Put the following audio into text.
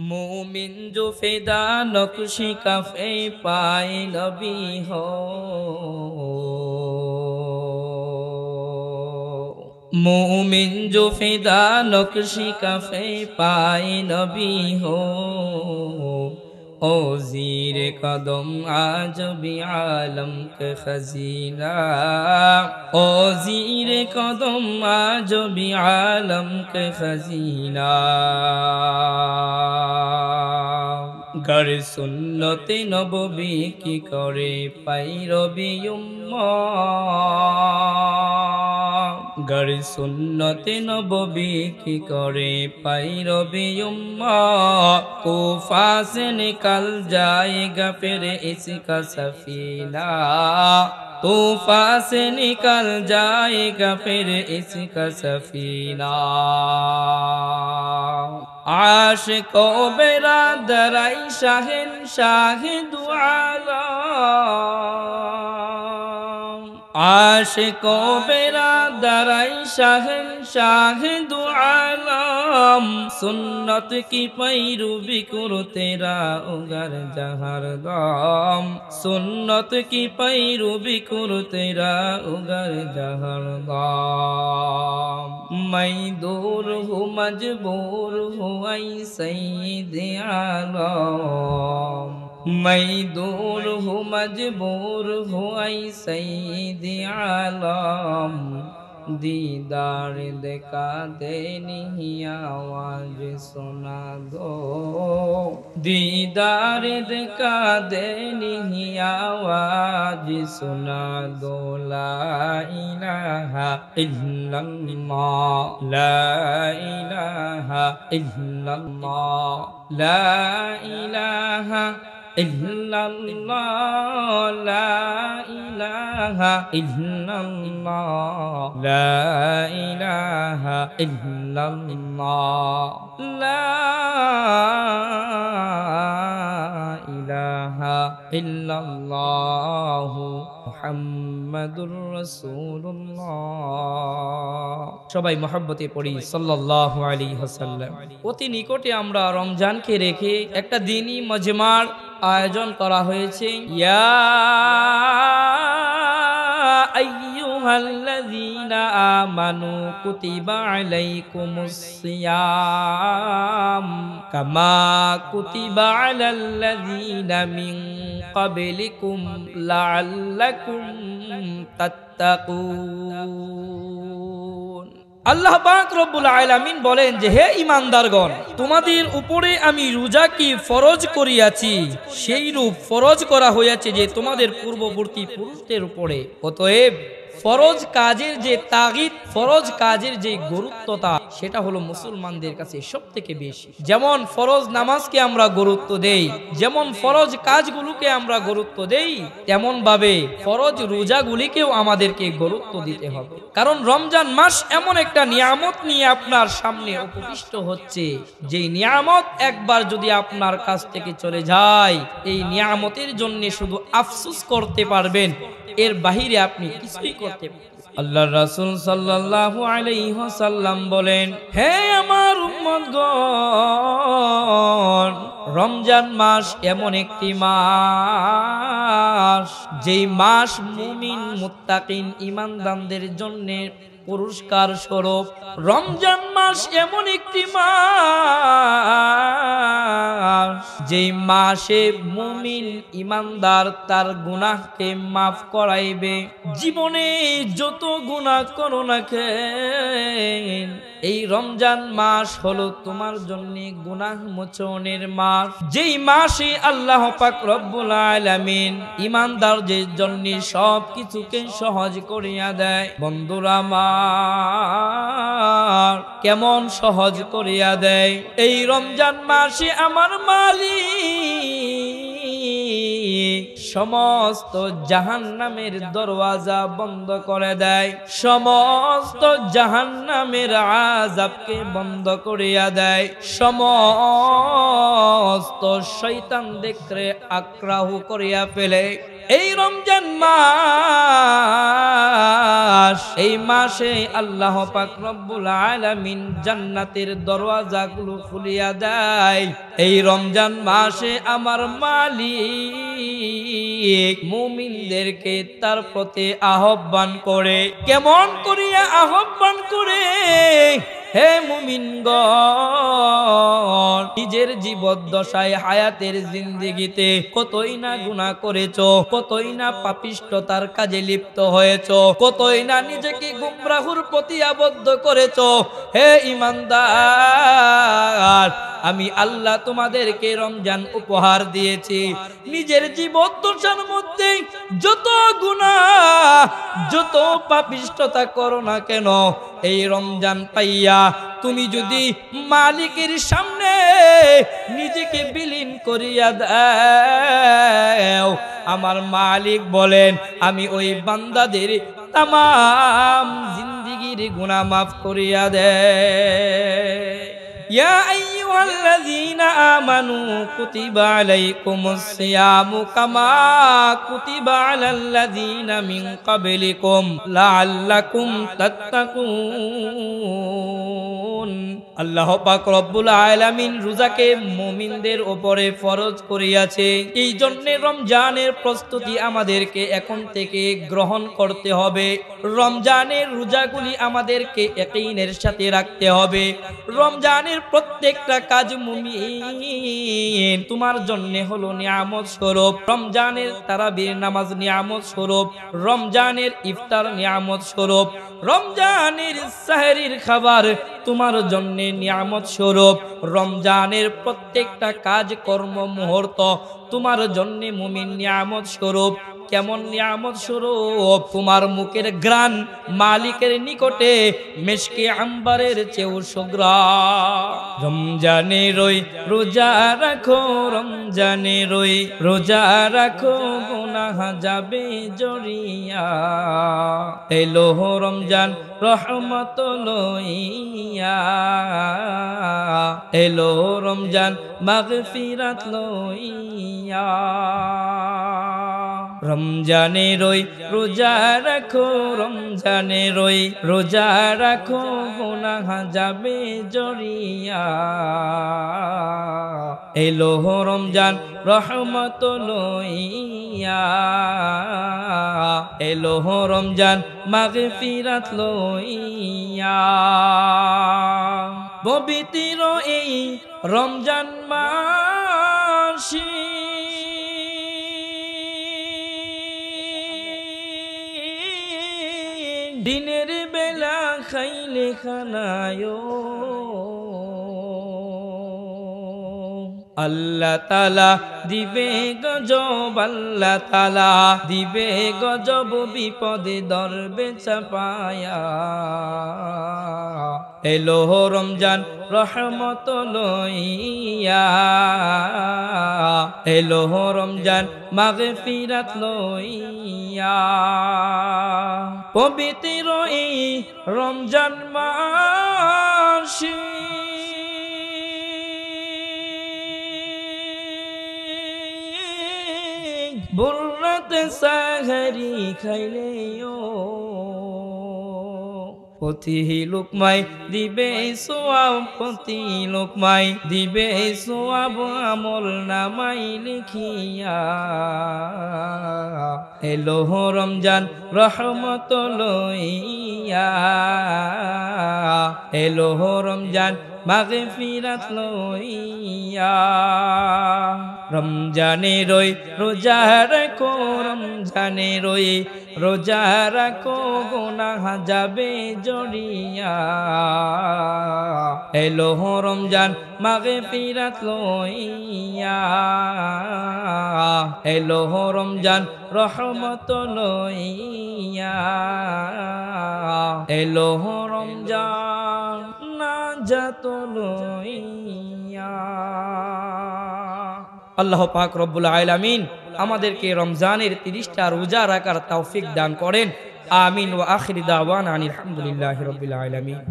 मोमिन जो फिदा नक्शी कफ़े पाए नबी हो, मोमिन जो फिदा नक्शी कफ़े पाए नबी हो, ओ ज़ीरे कदम आज भी आलम के खजीना, ओ ज़ीरे कदम आज भी आलम के खजीना। गर सुन्नते नबवी की करे पैरवी उम्मत, गर सुन्नते नबवी की करे पैरवी उम्मत, तूफा से निकल जाएगा फिर इसका सफीना, तूफा से निकल जाएगा फिर इसका सफीना। आशिको बिरादराई शहंशाह दो आलम, आशिको बिरादराई शहंशाह दो आलम, सुन्नत की पैरूवी करो तेरा उगर जहर दम, सुन्नत की पैरूवी करो तेरा उगर जहर दम। मैं दूर हूँ मजबूर हूँ ऐ सईद आलम, मैं दूर हूँ मजबूर हूँ ऐ सईद आलम, दीदार देखा दे नहीं आवाज सुना दो, दीदार देखा दे नहीं आवाज सुना दो। ला इलाहा इल्लल्लाह, ला इलाहा इल्लल्लाह, ला इलाहा इल्लल्लाह, ला इलाहा इल्लल्लाह, ला इलाहा इल्लल्लाह, ला इलाहा इल्लल्लाह मुहम्मदुर রাসূলুল্লাহ। সবাই মহব্বতে পড়ি সাল্লাল্লাহু আলাইহি ওয়াসাল্লাম। অতি নিকটে আমরা রমজানকে রেখে একটা দিনই মজমার আয়োজন করা হয়েছে। ইয়া আইয়ুহাল্লাযীনা আমানু কুতিবা আলাইকুমুস সিয়াম কামা কুতিবা আলাল্লাযীনা মিন ক্বাবলিকুম লাআল্লাকুম তাত্তাকুন। আল্লাহ পাক রব্বুল আলামিন বলেন যে হে ঈমানদারগণ, তোমাদের উপরে আমি রোজা কি ফরজ করিয়াছি সেই রূপ ফরজ করা হয়েছে যে তোমাদের পূর্ববর্তী পুরুষদের উপরে। অতএব ফরজ কাজের যে তাগিদ, ফরজ কাজের যে গুরুত্বতা, সেটা হলো মুসলমানদের কাছে সবথেকে বেশি। যেমন ফরজ নামাজকে আমরা গুরুত্ব দেই, যেমন ফরজ কাজগুলোকে আমরা গুরুত্ব দেই, তেমন ভাবে ফরজ রোজাগুলিকেও আমাদেরকে গুরুত্ব দিতে হবে। কারণ রমজান মাস এমন একটা নিয়ামত নিয়ে আপনার সামনে উপবিষ্ট হচ্ছে, যে নিয়ামত একবার যদি আপনার কাছ থেকে চলে যায়, এই নিয়ামতের জন্য শুধু আফসোস করতে পারবেন, এর বাহিরে আপনি কিছুই করতে পারবেন। আল্লাহর রাসূল সাল্লাল্লাহু আলাইহি ওয়াসাল্লাম বলেন, হে আমার উম্মতগণ, রমজান মাস এমন একটি মাস, যেই মাস মুমিন মুত্তাকিন ঈমানদারদের জন্য পুরস্কার স্বরূপ। রমজান মাস এমন একটি মাস, যেই মাসে মুমিন ঈমানদার তার গুনাহকে মাফ করাইবে। জীবনে যত গুনাহ করো না কেন, এই রমজান মাস হলো তোমার জন্য গুনাহ মোচনের মাস, যেই মাসে আল্লাহ পাক রব্বুল আলামিন ঈমানদারদের জন্য সব কিছুকে সহজ করিয়া দেয়। বন্ধুরা আমার, কেমন সহজ করিয়া দেয়! এই রমজান মাসে আমার মালিক সমস্ত জাহান্নামের দরওয়াজা বন্ধ করে দেয়, সমস্ত জাহান্নামের আযাবকে বন্ধ করিয়া দেয়, সমস্ত শয়তান দেখরে আক্রাহ করিয়া ফেলে। এই রমজান মাস, এই মাসে আল্লাহ পাক রব্বুল আলামিন জান্নাতের দরওয়াজাগুলো খুলিয়া দেয়। এই রমজান মাসে আমার মালিক মুমিনদেরকে তার প্রতি আহ্বান করে। কেমন করিয়া আহ্বান করে? হে মুমিনগণ, নিজের জীবদ্দশায় হায়াতের জিন্দেগিতে কতই না গুনাহ করেছো, কতই না পাপিষ্ঠতার কাজে লিপ্ত হয়েছো, কতই না নিজেকে গুমরাহুর প্রতি আবদ্ধ করেছো। হে ঈমানদার, আমি আল্লাহ তোমাদেরকে রমজান উপহার দিয়েছি। নিজের জীবদ্দশার মধ্যে যত গুনাহ, যত পাপিষ্ঠতা করো না কেন, এই রমজান পাইয়া তুমি যদি মালিকের সামনে নিজেকে বিলীন করিয়া দাও, আমার মালিক বলেন আমি ওই বান্দাদের তামাম জিন্দেগির গুনাহ মাফ করিয়া দেয়। ইয়া আইয়ুহাল্লাযীনা আমানু কুতিবা আলাইকুমুস সিয়ামু কামা কুতিবা আলাল্লাযীনা মিন ক্বাবলিকুম লাআল্লাকুম তাত্তাকুন। আল্লাহ পাক রব্বুল আলামিন রোজাকে মুমিনদের উপরে ফরজ করিয়াছে। এই জন্য রমজানের প্রস্তুতি আমাদেরকে এখন থেকে গ্রহণ করতে হবে। রমজানের রোজাগুলি আমাদেরকে ইয়াকিনের সাথে রাখতে হবে। রমজানের প্রত্যেকটা কাজ মুমিন তোমার জন্য হলো নিয়ামত স্বরূপ। রমজানের তারাবির নামাজ নিয়ামত স্বরূপ, রমজানের ইফতার নিয়ামত স্বরূপ, রমজানের সাহরির খাবার তোমার জন্য নিয়ামত স্বরূপ। রমজানের প্রত্যেকটা কাজ কর্ম মুহূর্ত তোমার জন্য মুমিন নিয়ামত স্বরূপ। কেমন নিয়ামত স্বরূপ? তোমার মুখের ঘ্রাণ মালিকের নিকটে মিশকে আম্বারের চেয়েও সুগ্রাণ। রমজানের রোজা রাখো, রমজানের রোজা রাখো, গুনাহ যাবে জড়িয়া। এলো রমজান রহমত লইয়া, এলো রমজান মাগফিরাত লইয়া। রমজানের রোজা রাখো, রমজানের রোজা রাখো, গুনাহ যাবে জড়িয়া। এলো রমজান রহমত লইয়া, এলো রমজান মাগফিরাত লইয়া। পবিত্র এই রমজান মাসে দিনের বেলা খাইলে খানায় আল্লাহ তাআলা দিবে গজব, আল্লাহ তাআলা দিবে গজব, বিপদে ধরবে চাপায়া। এলো রমজান রহমত লইয়া, এলো রমজান মাগফিরাত লইয়া। পবিত্র এই রমজান মাসে বুররাত সাহরি খাইলেও প্রতি লোকমাই দিবে সোয়াব, প্রতি লোকমাই দিবে সোয়াব, আমল নামাই লিখিয়া। এলো রমজান রহমত লইয়া, এলো রমজান মাগফিরাত লইয়া। রমজানের রোজা রাখো, রমজানের রোজা রাখো, গুনাহ যাবে জড়িয়া। এলো রমজান মাগফিরাত লইয়া, এলো রমজান রহমত লইয়া। এলো রমজান নাজাত লইয়া। আল্লাহ পাক রব্বুল আলামিন আমাদেরকে রমজানের 30টা রোজা রাখার তৌফিক দান করেন। আমিন ওয়া আখির দাওয়ানা আলহামদুলিল্লাহি রাব্বিল আলামিন।